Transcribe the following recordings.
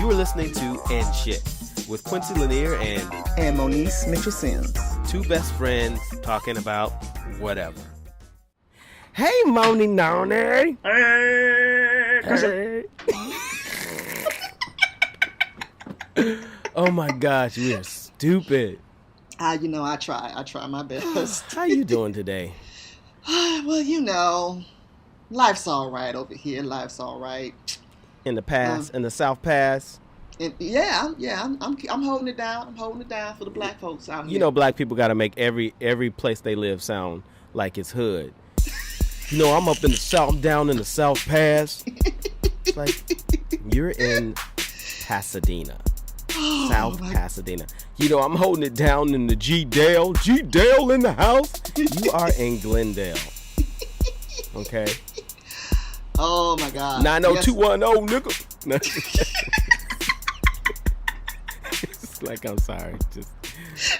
You are listening to And Shit with Quincy Lanier and Moniece Mitchell-Sims. Two best friends talking about whatever. Hey, Monie Noni. Hey. Oh my gosh, we are stupid. You know, I try my best. How you doing today? Well, life's all right over here. Life's all right. In the pass, in the South Pass. I'm holding it down. I'm holding it down for the black folks out here. You know, black people got to make every place they live sound like it's hood. You know, I'm up in the South, I'm down in the South Pass. It's like, you're in Pasadena. South Pasadena. You know, I'm holding it down in the G-Dale. G-Dale in the house. You are in Glendale. Okay? Oh, my God. 90210, nigga. No. It's like, I'm sorry. Just,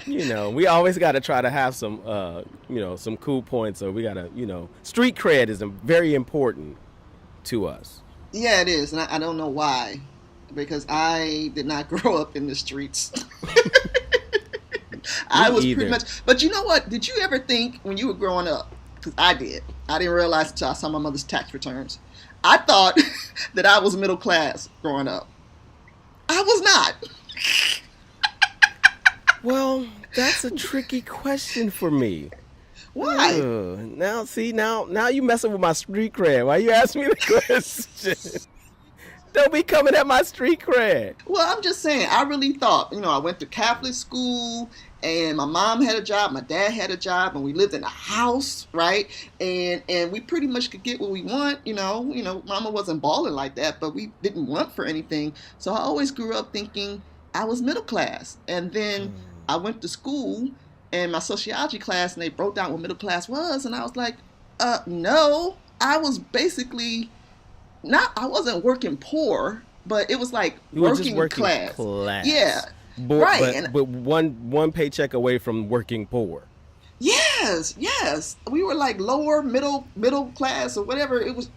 we always got to try to have some, some cool points. Or we got to, street cred is very important to us. Yeah, it is. And I don't know why. Because I did not grow up in the streets. I was pretty much. But you know what? Did you ever think when you were growing up? Because I did. I didn't realize until I saw my mother's tax returns. I thought that I was middle class growing up. I was not. Well, that's a tricky question for me. Why? Now you messing with my street cred. Why you asking me the question? Don't be coming at my street cred. Well, I'm just saying, I really thought, I went to Catholic school and my mom had a job, my dad had a job, and we lived in a house, right? And we pretty much could get what we want, Mama wasn't balling like that, but we didn't want for anything. So I always grew up thinking I was middle class. And then I went to school and my sociology class and they broke down what middle class was. And I was like, no, I was basically... I wasn't working poor, but it was like working class. Yeah, right. But one paycheck away from working poor. Yes. We were like lower middle class or whatever. It was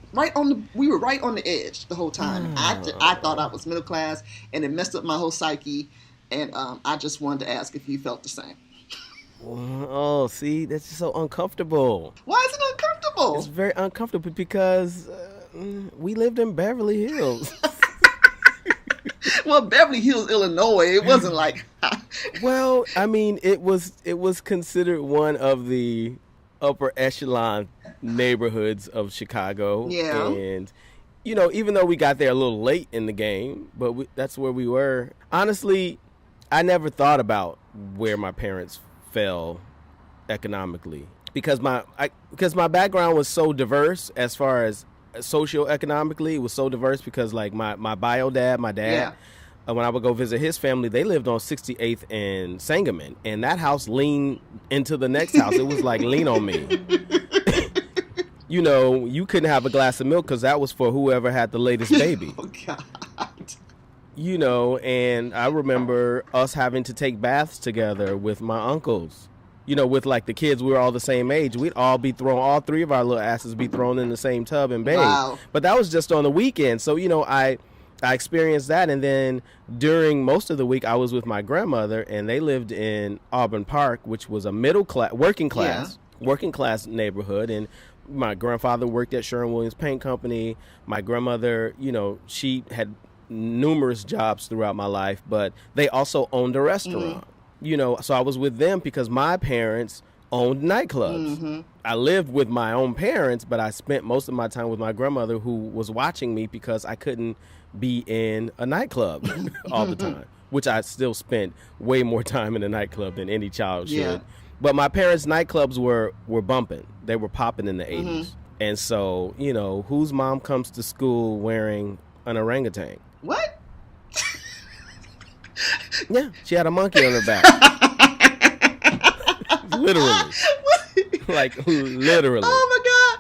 we were right on the edge the whole time. I thought I was middle class, and it messed up my whole psyche. And I just wanted to ask if you felt the same. Oh, see, that's just so uncomfortable. Why is it uncomfortable? It's very uncomfortable because we lived in Beverly Hills. Well, Beverly Hills, Illinois, it wasn't like... Well, I mean, it was considered one of the upper echelon neighborhoods of Chicago. Yeah. And, even though we got there a little late in the game, but that's where we were. Honestly, I never thought about where my parents fell economically because my background was so diverse as far as socioeconomically. It was so diverse because like my bio dad, my dad, when I would go visit his family, they lived on 68th and Sangamon, and that house leaned into the next house. It was like lean on me. You couldn't have a glass of milk because that was for whoever had the latest baby. Oh God. And I remember us having to take baths together with my uncles. With like the kids, we were all the same age. We'd all three of our little asses be thrown in the same tub and bathe. Wow. But that was just on the weekend. So, I experienced that. And then during most of the week, I was with my grandmother, and they lived in Auburn Park, which was a working class neighborhood. And my grandfather worked at Sherwin-Williams Paint Company. My grandmother, she had numerous jobs throughout my life, but they also owned a restaurant. So I was with them because my parents owned nightclubs. Mm-hmm. I lived with my own parents, but I spent most of my time with my grandmother, who was watching me because I couldn't be in a nightclub all the time, which I still spent way more time in a nightclub than any child should. Yeah. But my parents' nightclubs were bumping. They were popping in the 80s. Mm-hmm. And so, whose mom comes to school wearing an orangutan? What? Yeah, she had a monkey on her back. Literally. Like, literally. Oh, my God.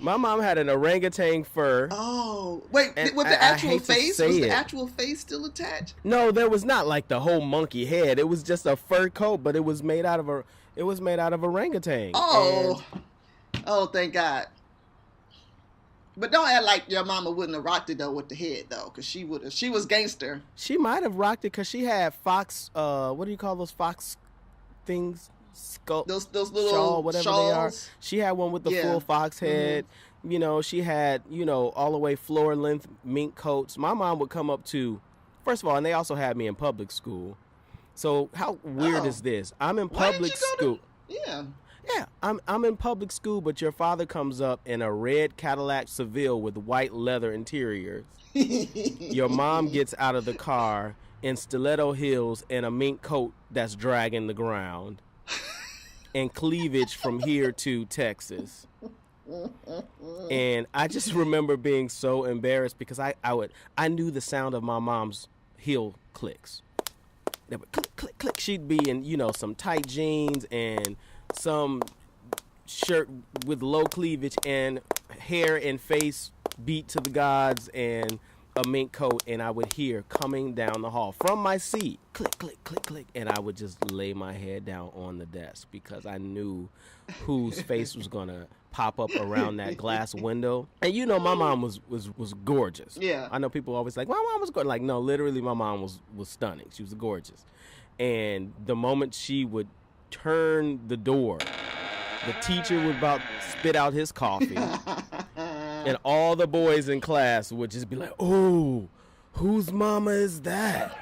My mom had an orangutan fur. Oh, wait, with the actual face? Was the actual face still attached? No, there was not like the whole monkey head. It was just a fur coat, but it was made out of orangutan. Oh. Oh, thank God. But don't act like your mama wouldn't have rocked it though with the head though, because she would have. She was gangster. She might have rocked it because she had fox. What do you call those fox things? Those little shawl, whatever shawls. they are. She had one with the full fox head. She had all the way floor length mink coats. My mom would come up to, first of all, and they also had me in public school. So how weird is this? I'm in public school. Yeah, I'm in public school, but your father comes up in a red Cadillac Seville with white leather interiors. Your mom gets out of the car in stiletto heels and a mink coat that's dragging the ground, and cleavage from here to Texas. And I just remember being so embarrassed because I knew the sound of my mom's heel clicks. They would click, click, click. She'd be in, some tight jeans and some shirt with low cleavage and hair and face beat to the gods and a mink coat, and I would hear coming down the hall from my seat, click, click, click, click, and I would just lay my head down on the desk because I knew whose face was going to pop up around that glass window. And my mom was gorgeous. Yeah. I know people always like, my mom was gorgeous. Like, no, literally my mom was stunning. She was gorgeous. And the moment she would turn the door, the teacher would about spit out his coffee. And all the boys in class would just be like, oh, whose mama is that?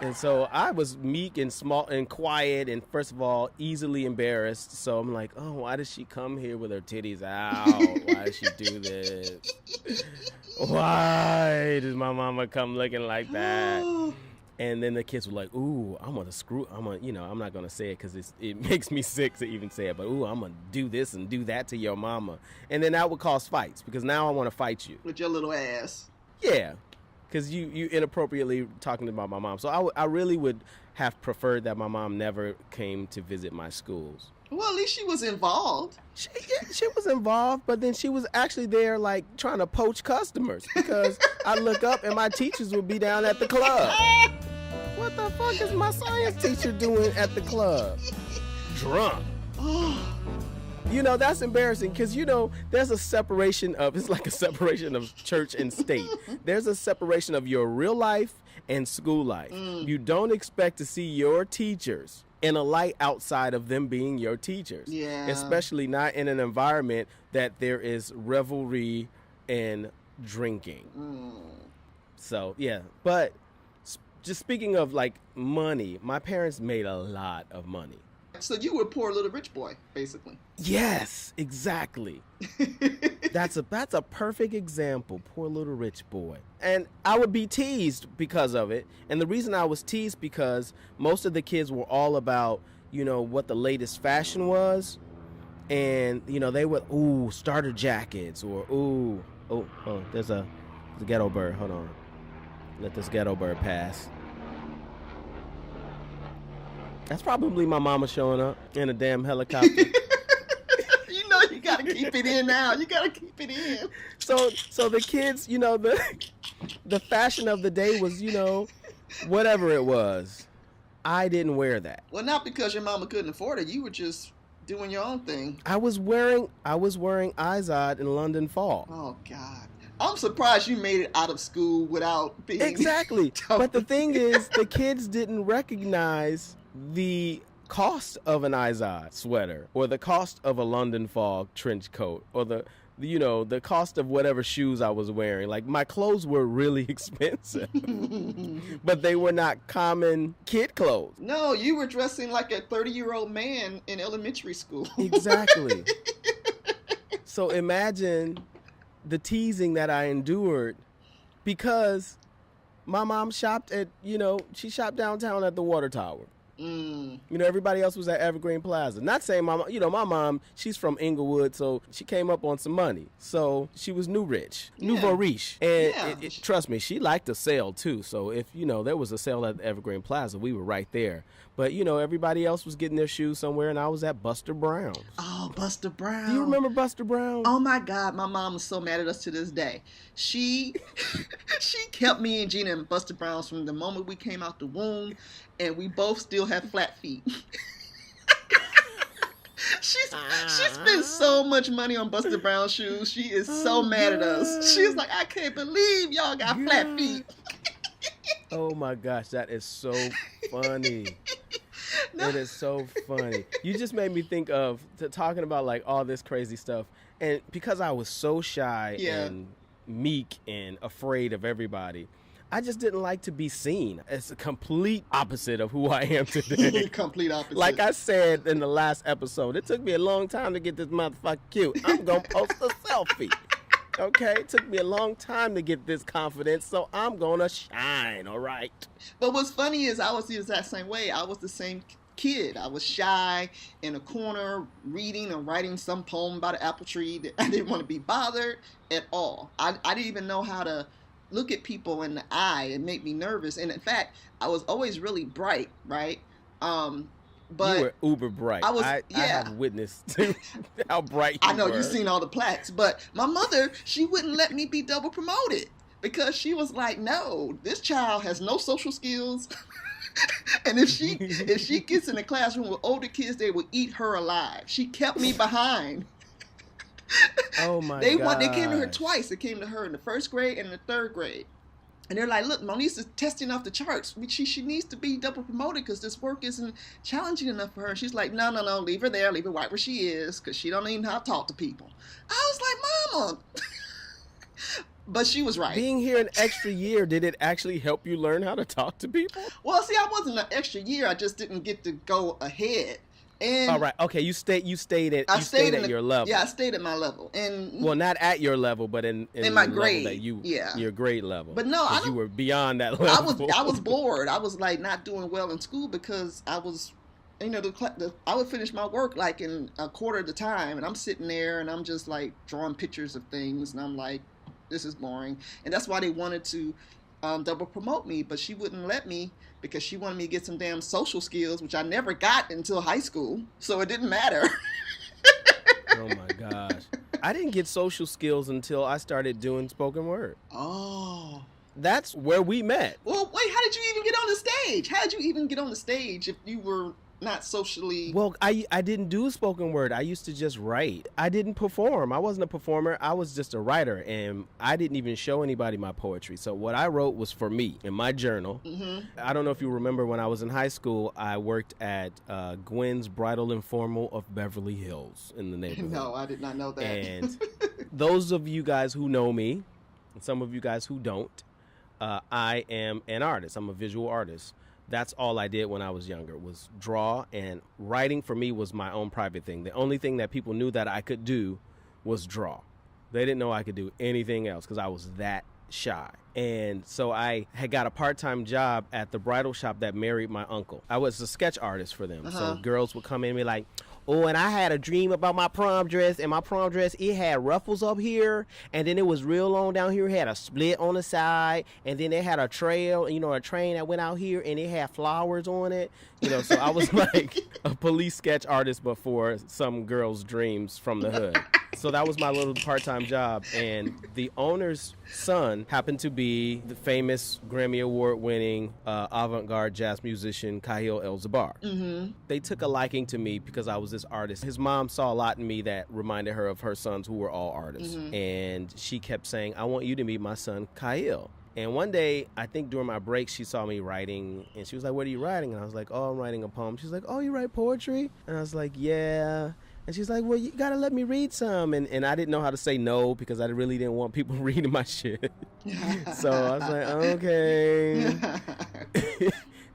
And so I was meek and small and quiet and, first of all, easily embarrassed. So I'm like, oh, why does she come here with her titties out? Why does she do this? Why does my mama come looking like that? And then the kids were like, ooh, I'm not going to say it because it makes me sick to even say it. But, ooh, I'm going to do this and do that to your mama. And then that would cause fights because now I want to fight you. With your little ass. Yeah, because you inappropriately talking about my mom. So I really would have preferred that my mom never came to visit my schools. Well, at least she was involved. She was involved, but then she was actually there, like, trying to poach customers because I look up and my teachers would be down at the club. What the fuck is my science teacher doing at the club? Drunk. That's embarrassing because, there's a separation of, it's like a separation of church and state. There's a separation of your real life and school life. You don't expect to see your teachers in a light outside of them being your teachers. Yeah. Especially not in an environment that there is revelry and drinking. So, yeah. But just speaking of, like, money, my parents made a lot of money. So you were a poor little rich boy, basically. Yes, exactly. That's a perfect example, poor little rich boy. And I would be teased because of it. And the reason I was teased because most of the kids were all about, what the latest fashion was. And, they would, ooh, starter jackets or, ooh, there's a ghetto bird. Hold on. Let this ghetto bird pass. That's probably my mama showing up in a damn helicopter. You gotta keep it in now. You gotta keep it in. So the kids, the fashion of the day was, whatever it was. I didn't wear that. Well, not because your mama couldn't afford it. You were just doing your own thing. I was wearing Izod in London Fall. Oh God. I'm surprised you made it out of school without being... Exactly. But the thing is, the kids didn't recognize the cost of an Izod sweater or the cost of a London Fall trench coat or the cost of whatever shoes I was wearing. Like, my clothes were really expensive, but they were not common kid clothes. No, you were dressing like a 30-year-old man in elementary school. Exactly. So imagine the teasing that I endured because my mom shopped at, she shopped downtown at the Water Tower. Everybody else was at Evergreen Plaza. Not saying my mom, she's from Inglewood, so she came up on some money. So she was nouveau riche. And trust me, she liked to sell too. So if, there was a sale at the Evergreen Plaza, we were right there. But, everybody else was getting their shoes somewhere, and I was at Buster Brown's. Oh, Buster Brown. Do you remember Buster Brown? Oh, my God. My mom is so mad at us to this day. She kept me and Gina in Buster Brown's from the moment we came out the womb, and we both still have flat feet. She spent so much money on Buster Brown shoes. She is so mad at us. She's like, I can't believe y'all got flat feet. Oh my gosh, that is so funny. No. It is so funny. You just made me think of talking about like all this crazy stuff. And because I was so shy and meek and afraid of everybody, I just didn't like to be seen. It's a complete opposite of who I am today. Complete opposite. Like I said in the last episode, it took me a long time to get this motherfucker cute. I'm going to post a selfie. Okay? It took me a long time to get this confidence, so I'm going to shine, all right? But what's funny is I was the exact same way. I was the same kid. I was shy in a corner reading and writing some poem about an apple tree. I didn't want to be bothered at all. I didn't even know how to look at people in the eye. It made me nervous. And in fact, I was always really bright, right? But you were uber bright. I have witnessed how bright you were. I know you've seen all the plaques, but my mother, she wouldn't let me be double promoted because she was like, no, this child has no social skills. And if she gets in a classroom with older kids, they will eat her alive. She kept me behind. Oh my God! They came to her twice. They came to her in the first grade and the third grade, and they're like, "Look, Monique's is testing off the charts. She needs to be double promoted because this work isn't challenging enough for her." And she's like, "No, leave her there. Leave her right where she is because she don't even know how to talk to people." I was like, "Mama," but she was right. Being here an extra year, did it actually help you learn how to talk to people? Well, see, I wasn't an extra year. I just didn't get to go ahead. And all right, okay, you stayed at your level. Yeah, I stayed at my level, and well, not at your level, but in my grade, that your grade level. But no, you were beyond that level. I was bored. I was like not doing well in school because I was, I would finish my work like in a quarter of the time, and I'm sitting there and I'm just like drawing pictures of things, and I'm like, this is boring, and that's why they wanted to double promote me, but she wouldn't let me. Because she wanted me to get some damn social skills, which I never got until high school, so it didn't matter. Oh my gosh. I didn't get social skills until I started doing spoken word. Oh. That's where we met. Well, wait, how did you even get on the stage? How did you even get on the stage if you were not socially... Well, I didn't do spoken word. I used to just write. I didn't perform. I wasn't a performer. I was just a writer, and I didn't even show anybody my poetry. So what I wrote was for me in my journal. Mm-hmm. I don't know if you remember when I was in high school, I worked at Gwen's Bridal Informal of Beverly Hills in the neighborhood. No, I did not know that. And those of you guys who know me, and some of you guys who don't, I am an artist. I'm a visual artist. That's all I did when I was younger, was draw, and writing for me was my own private thing. The only thing that people knew that I could do was draw. They didn't know I could do anything else because I was that shy. And so I had got a part-time job at the bridal shop that married my uncle. I was a sketch artist for them. So girls would come in and be like, oh, and I had a dream about my prom dress, and my prom dress, it had ruffles up here, and then it was real long down here. It had a split on the side, and then it had a trail, a train that went out here, and it had flowers on it. So I was like a police sketch artist, but for some girls' dreams from the hood. So that was my little part-time job, and the owner's son happened to be the famous Grammy Award-winning avant-garde jazz musician Kahil El-Zabar. Mm-hmm. They took a liking to me because I was this artist. His mom saw a lot in me that reminded her of her sons who were all artists, and she kept saying, I want you to meet my son Kahil. And one day, I think during my break, she saw me writing, and she was like, what are you writing? And I was like, oh, I'm writing a poem. She's like, oh, you write poetry? And I was like, yeah. And she's like, well, you got to let me read some. And I didn't know how to say no because I really didn't want people reading my shit. So I was like, okay.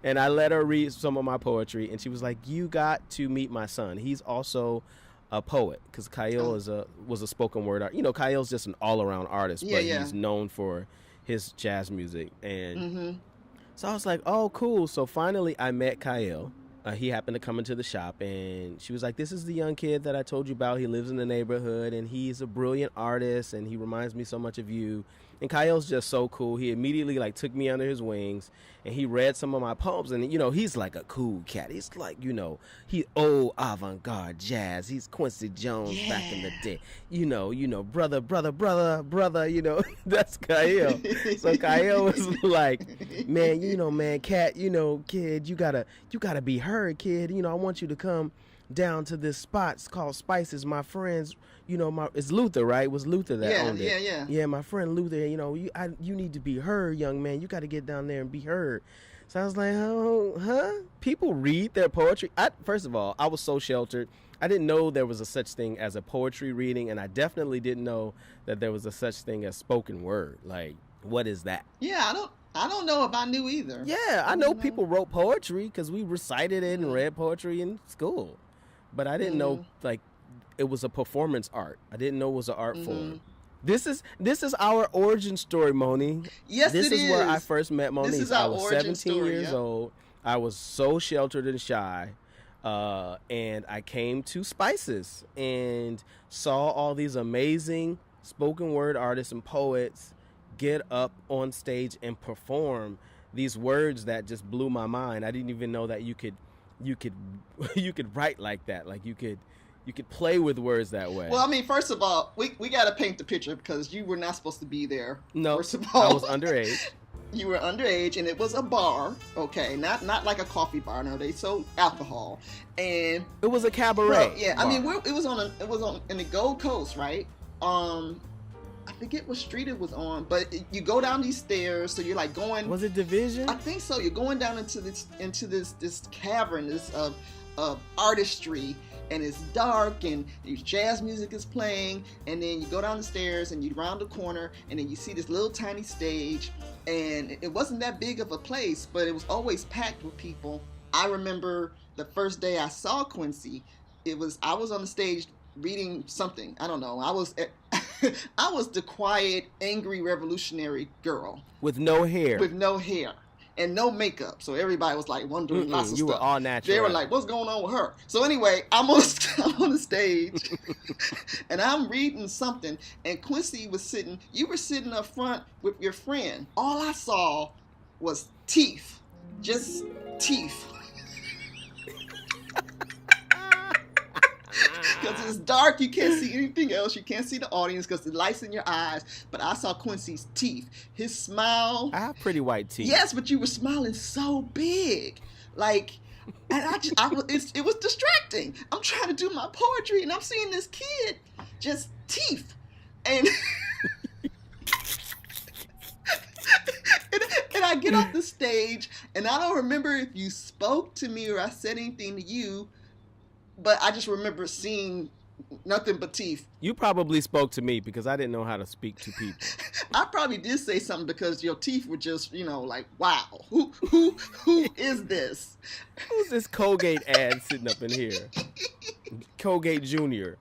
And I let her read some of my poetry. And she was like, you got to meet my son. He's also a poet because Kahil was a spoken word art. Kahil's just an all-around artist, but he's known for his jazz music. And so I was like, oh, cool. So finally I met Kahil. He happened to come into the shop, and she was like, this is the young kid that I told you about. He lives in the neighborhood, and he's a brilliant artist, and he reminds me so much of you. And Kahil's just so cool. He immediately took me under his wings, and he read some of my poems. And he's like a cool cat. He's like, he old avant-garde jazz. He's Quincy Jones back in the day. Brother. That's Kahil. So Kahil was like, man, man, cat, kid, you gotta be heard, kid. I want you to come down to this spot. It's called Spices. My friends, it's Luther, right? It was Luther that owned it. Yeah, my friend Luther, you need to be heard, young man. You got to get down there and be heard. So I was like, oh, huh? People read their poetry? First of all, I was so sheltered. I didn't know there was a such thing as a poetry reading, and I definitely didn't know that there was a such thing as spoken word. Like, what is that? Yeah, I don't know if I knew either. Yeah, I know people wrote poetry because we recited it and read poetry in school. But I didn't know, like, it was a performance art. I didn't know it was an art form. This is our origin story, Monie. Yes, this is where I first met Monie. This is our I was origin 17 story, years old. I was so sheltered and shy. And I came to Spices and saw all these amazing spoken word artists and poets get up on stage and perform these words that just blew my mind. I didn't even know that you could write like that. Like you could play with words that way. Well, I mean, first of all, we got to paint the picture because you were not supposed to be there. No, first of all, I was underage. You were underage, and it was a bar, okay, not like a coffee bar. No, they sold alcohol, and it was a cabaret. Well, yeah, bar. I mean, it was on in the Gold Coast, right? I forget what street it was on, but you go down these stairs, so you're like going. Was it Division? I think so. You're going down into this cavern, this of artistry. And it's dark, and jazz music is playing, and then you go down the stairs, and you round the corner, and then you see this little tiny stage, and it wasn't that big of a place, but it was always packed with people. I remember the first day I saw Quincy, I was on the stage reading something. I don't know. I was the quiet, angry, revolutionary girl with no hair. And no makeup, so everybody was like wondering lots of stuff. You were all natural. They were like, "What's going on with her?" So anyway, I'm on the stage, and I'm reading something, and Quincy was sitting. You were sitting up front with your friend. All I saw was teeth, just teeth. Because it's dark, you can't see anything else. You can't see the audience because the light's in your eyes. But I saw Quincy's teeth. His smile. I have pretty white teeth. Yes, but you were smiling so big. Like, and it was distracting. I'm trying to do my poetry, and I'm seeing this kid just teeth. And and I get off the stage, and I don't remember if you spoke to me or I said anything to you. But I just remember seeing nothing but teeth. You probably spoke to me because I didn't know how to speak to people. I probably did say something because your teeth were just, like, wow, who is this? Who's this Colgate ad sitting up in here? Colgate Junior.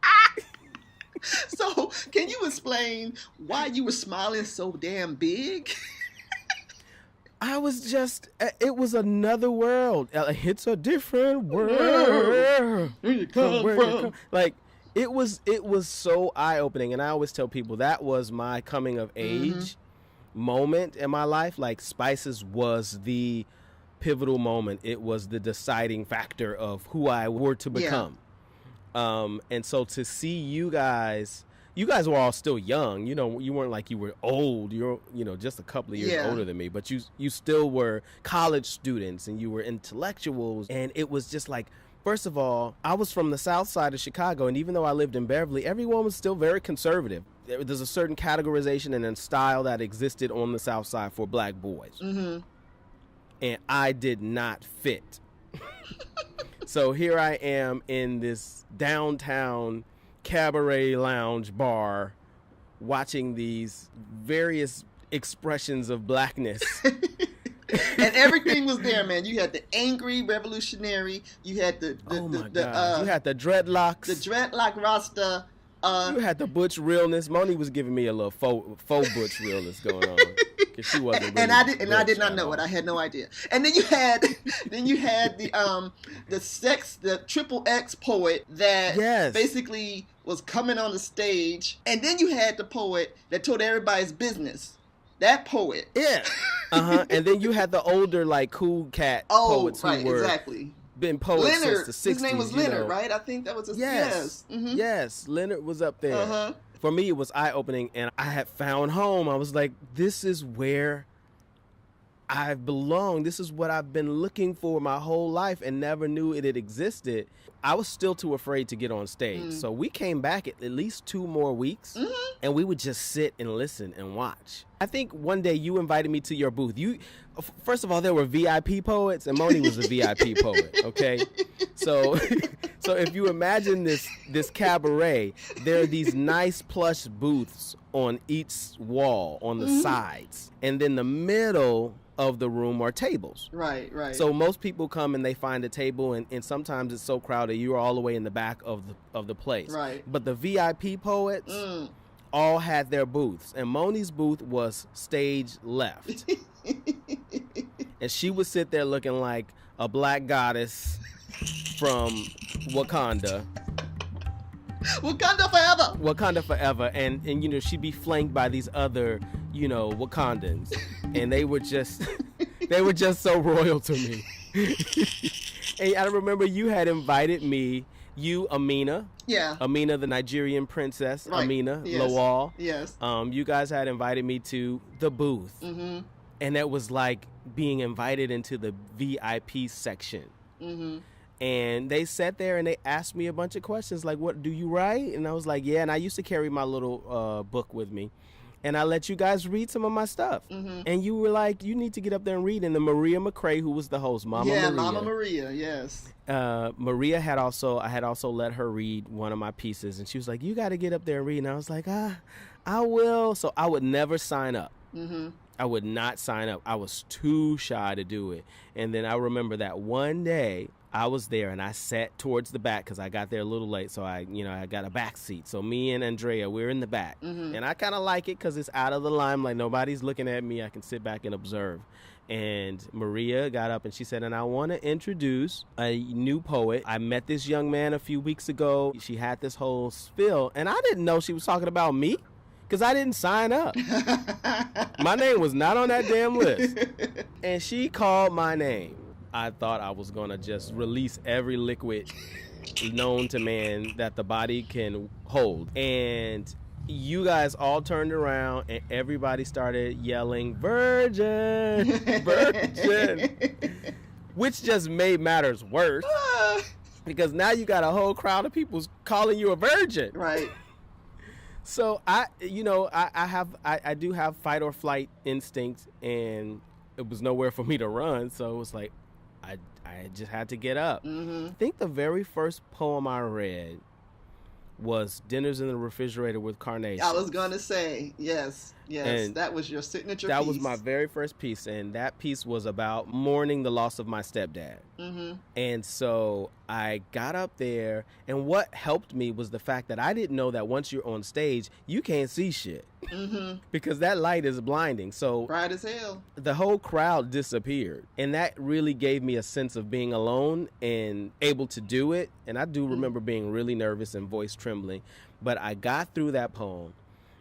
So, can you explain why you were smiling so damn big? I was just, it was another world. It's a different world. Where you come from? Like, it was so eye-opening. And I always tell people that was my coming of age moment in my life. Like, Spices was the pivotal moment. It was the deciding factor of who I were to become. Yeah. And so to see you guys were all still young. You weren't like you were old. You're, just a couple of years older than me. But you still were college students, and you were intellectuals. And it was just like, first of all, I was from the south side of Chicago. And even though I lived in Beverly, everyone was still very conservative. There's a certain categorization and a style that existed on the south side for black boys. Mm-hmm. And I did not fit. So here I am in this downtown cabaret lounge bar watching these various expressions of blackness. And everything was there, man. You had the angry revolutionary, you had the you had the dreadlocks, the dreadlock rasta, you had the butch realness. Monie was giving me a little faux butch realness going on. She wasn't really I did not know it. I had no idea. And then you had the triple X poet that basically was coming on the stage, and then you had the poet that told everybody's business. That poet. Yeah. And then you had the older, like, cool cat poets who were exactly. Been poets since the 60s. His name was Leonard, right? I think that was his Yes. Mm-hmm. Yes, Leonard was up there. Uh-huh. For me, it was eye-opening, and I had found home. I was like, this is where I belong. This is what I've been looking for my whole life and never knew it had existed. I was still too afraid to get on stage. So we came back at least 2 more weeks and we would just sit and listen and watch. I think one day you invited me to your booth. First of all, there were VIP poets and Monie was a VIP poet. Okay. So if you imagine this cabaret, there are these nice plush booths on each wall on the sides. And then the middle of the room are tables. Right. So most people come and they find a table, and sometimes it's so crowded you're all the way in the back of the place. Right. But the VIP poets all had their booths, and Monie's booth was stage left. And she would sit there looking like a black goddess from Wakanda. Wakanda forever. And she'd be flanked by these other, Wakandans. And they were just so royal to me. And I remember you had invited me, Amina. Yeah. Amina, the Nigerian princess. Right. Amina, yes. Lawal. Yes. You guys had invited me to the booth. Mm-hmm. And that was like being invited into the VIP section. Mm-hmm. And they sat there and they asked me a bunch of questions like, what do you write? And I was like, yeah. And I used to carry my little book with me. And I let you guys read some of my stuff. Mm-hmm. And you were like, you need to get up there and read. And then Maria McCrae, who was the host, Mama Maria, yes. Maria I had also let her read one of my pieces. And she was like, you got to get up there and read. And I was like, I will. So I would never sign up. Mm-hmm. I would not sign up. I was too shy to do it. And then I remember that one day I was there and I sat towards the back because I got there a little late. So I got a back seat. So me and Andrea, we're in the back. Mm-hmm. And I kind of like it because it's out of the limelight. Nobody's looking at me. I can sit back and observe. And Maria got up and she said, and I want to introduce a new poet. I met this young man a few weeks ago. She had this whole spiel. And I didn't know she was talking about me because I didn't sign up. My name was not on that damn list. And she called my name. I thought I was going to just release every liquid known to man that the body can hold. And you guys all turned around and everybody started yelling, virgin, virgin, which just made matters worse because now you got a whole crowd of people calling you a virgin. Right. So I do have fight or flight instincts, and it was nowhere for me to run. So it was like, I just had to get up. Mm-hmm. I think the very first poem I read was Dinners in the Refrigerator with Carnation. I was going to say, yes, and that was your signature piece. That was my very first piece, and that piece was about mourning the loss of my stepdad. Mm-hmm. And so I got up there, and what helped me was the fact that I didn't know that once you're on stage, you can't see shit. Mm-hmm. Because that light is blinding. So bright as hell. The whole crowd disappeared, and that really gave me a sense of being alone and able to do it. And I do remember being really nervous and voice trembling, but I got through that poem.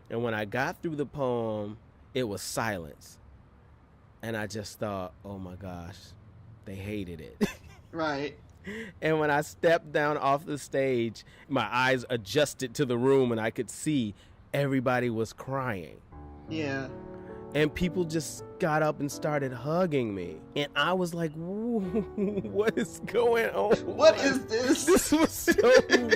And when I got through the poem, it was silence. And I just thought, oh my gosh, they hated it. Right. And when I stepped down off the stage, my eyes adjusted to the room and I could see everybody was crying. Yeah. And people just got up and started hugging me. And I was like, what is going on? What is this? This was so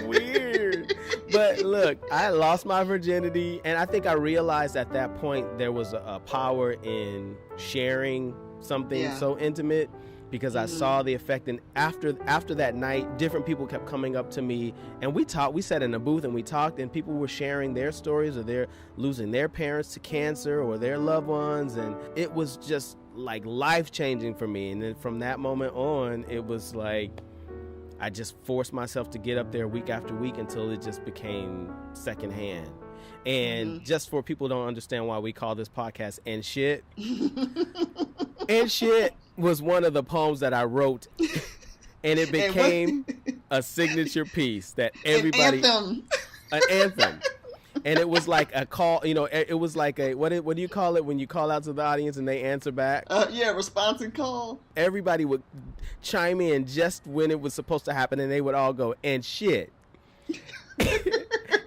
weird. But look, I lost my virginity. And I think I realized at that point there was a power in sharing something so intimate. Because I saw the effect, and after that night, different people kept coming up to me, and we talked. We sat in a booth and we talked, and people were sharing their stories of their losing their parents to cancer or their loved ones, and it was just like life-changing for me. And then from that moment on, it was like I just forced myself to get up there week after week until it just became secondhand. And just for people who don't understand why we call this podcast And Shit, And Shit was one of the poems that I wrote, and it became a signature piece that everybody, an anthem. And it was like a call, it was like a, what do you call it when you call out to the audience and they answer back? Response and call. Everybody would chime in just when it was supposed to happen, and they would all go, and shit.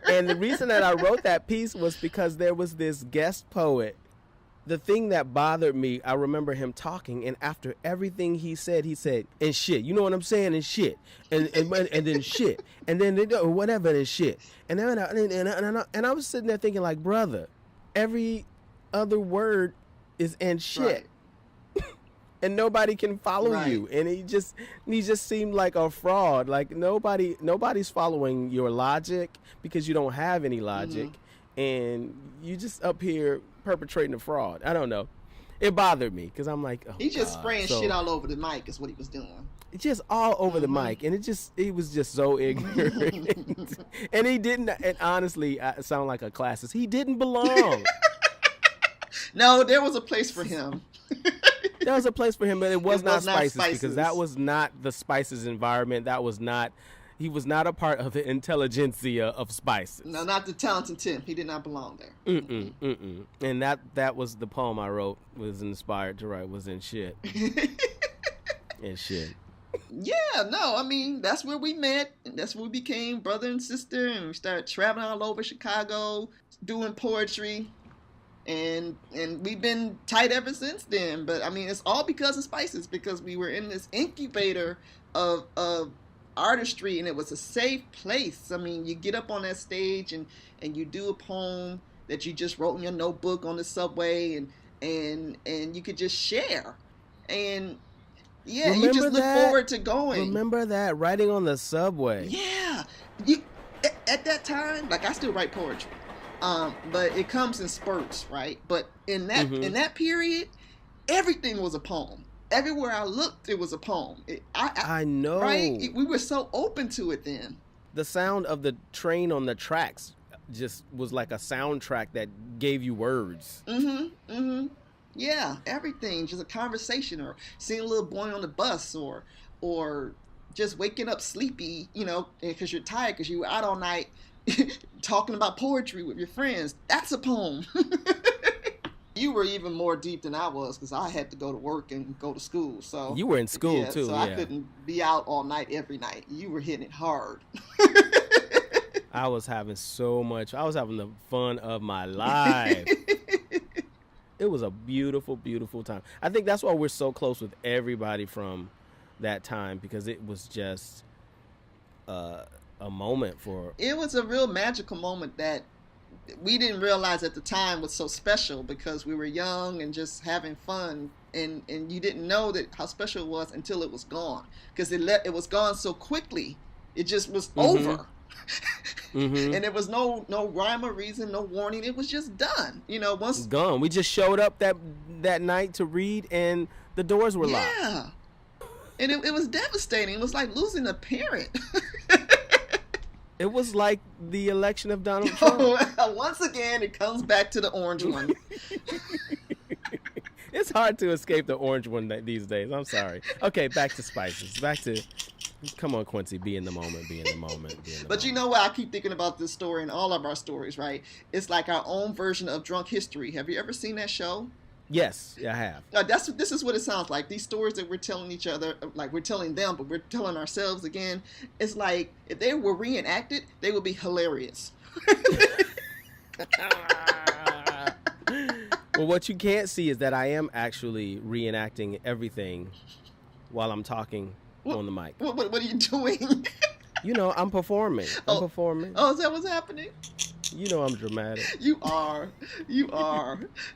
And the reason that I wrote that piece was because there was this guest poet the thing that bothered me, I remember him talking, and after everything he said, and shit. You know what I'm saying? And shit, and then shit, and then whatever and shit. And then and I was sitting there thinking, like, brother, every other word is and shit. Right. And nobody can follow you, and he just seemed like a fraud. Like nobody's following your logic because you don't have any logic, and you just up here perpetrating a fraud. I don't know. It bothered me because I'm like, oh, he just spraying shit all over the mic is what he was doing. Just all over the mic, and he was just so ignorant. And he didn't. And honestly, I sound like a classist. He didn't belong. No, there was a place for him. There was a place for him, but it was not Spices, because that was not the Spices environment. He was not a part of the intelligentsia of Spices. No, not the Talented Tim. He did not belong there. And that was the poem I wrote, was inspired to write, was in shit. And shit. Yeah, no, I mean, that's where we met. And that's where we became brother and sister. And we started traveling all over Chicago, doing poetry. And we've been tight ever since then. But I mean, it's all because of Spices, because we were in this incubator of artistry, and it was a safe place. I mean, you get up on that stage and you do a poem that you just wrote in your notebook on the subway, and you could just share. And yeah, remember you just look forward to going. Remember that, writing on the subway? Yeah. At that time, like, I still write poetry. But it comes in spurts, right? But in that period, everything was a poem. Everywhere I looked, it was a poem. I know. Right? We were so open to it then. The sound of the train on the tracks just was like a soundtrack that gave you words. Yeah, everything. Just a conversation, or seeing a little boy on the bus, or just waking up sleepy, you know, because you're tired because you were out all night talking about poetry with your friends. That's a poem. You were even more deep than I was, because I had to go to work and go to school. So you were in school too. So I couldn't be out all night every night. You were hitting it hard. I was having the fun of my life. It was a beautiful, beautiful time. I think that's why we're so close with everybody from that time, because it was just a moment for... It was a real magical moment that we didn't realize at the time was so special, because we were young and just having fun, and you didn't know that how special it was until it was gone, because it was gone so quickly. It just was over. And there was no rhyme or reason, no warning. It was just done. You know, once gone. We just showed up that night to read, and the doors were locked. Yeah, and it was devastating. It was like losing a parent. It was like the election of Donald Trump. Once again, it comes back to the orange one. It's hard to escape the orange one these days. I'm sorry. Okay, back to Spices. Come on, Quincy, be in the moment. But you know what? I keep thinking about this story and all of our stories, right? It's like our own version of Drunk History. Have you ever seen that show? Yes, I have. This is what it sounds like. These stories that we're telling each other, like we're telling them, but we're telling ourselves again. It's like if they were reenacted, they would be hilarious. Well, what you can't see is that I am actually reenacting everything while I'm talking on the mic. What are you doing? You know, I'm performing. Oh, is that what's happening? You know I'm dramatic. You are.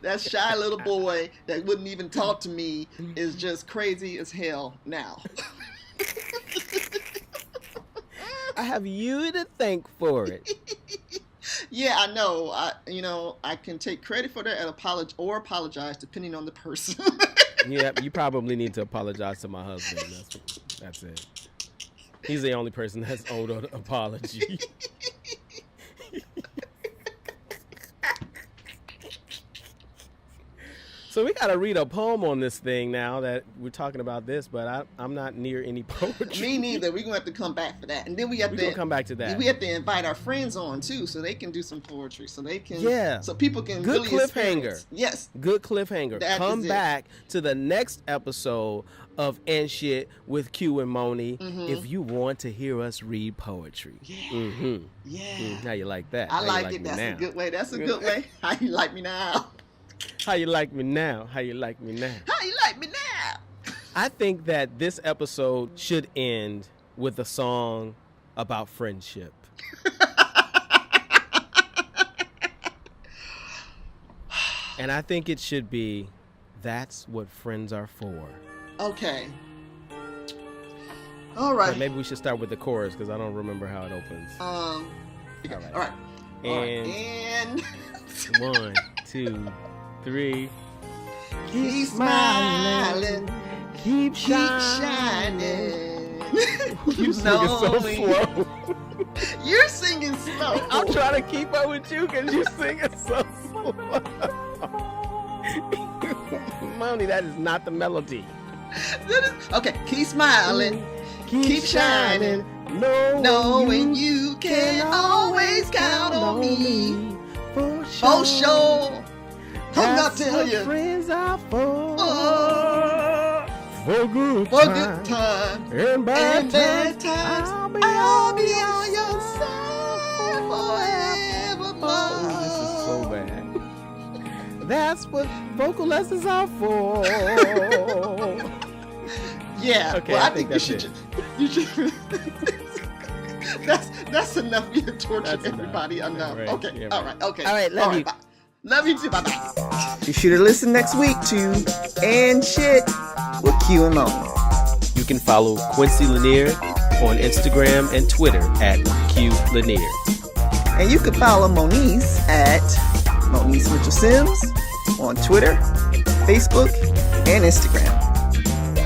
That shy little boy that wouldn't even talk to me is just crazy as hell now. I have you to thank for it. Yeah, I know. I can take credit for that and apologize depending on the person. Yeah, you probably need to apologize to my husband. That's it. He's the only person that's owed an apology. So we got to read a poem on this thing now that we're talking about this, but I'm not near any poetry. Me neither. We're going to have to come back for that. And then we're going to come back to that. We have to invite our friends on, too, so they can do some poetry. So they can... Yeah. So people can good really cliffhanger. Experience. Yes. Good cliffhanger. Come back to the next episode of And Shit with Q and Monie if you want to hear us read poetry. Yeah. Yeah. How you like that? I like it. That's a good way. How you like me now? How you like me now? How you like me now? How you like me now? I think that this episode should end with a song about friendship. And I think it should be, That's What Friends Are For. Okay. All right. But maybe we should start with the chorus because I don't remember how it opens. All right. And 1, 2, 3. Keep smiling. Keep shining. You singing so slow. You're singing slow. I'm trying to keep up with you because you're singing so slow. Monie, that is not the melody. Okay, keep smiling. Keep shining. Knowing you can always count on me. For sure. I'll tell you. Friends are for. For good time and bad times. I'll be on your side forevermore. Oh, this is so bad. That's what vocal lessons are for. Yeah. Okay, well, I think that's it. You should. That's enough for you to torture That's everybody enough. Right. Okay. Yeah, All right. right. Okay. All right. Love you. Bye. Love you too. Bye bye. Be sure to listen next week to And Shit with Q and Monie. You can follow Quincy Lanier on Instagram and Twitter at Q Lanier. And you can follow Moniece at Moniece Mitchell Sims on Twitter, Facebook, and Instagram.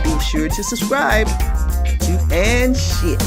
Be sure to subscribe to And Shit.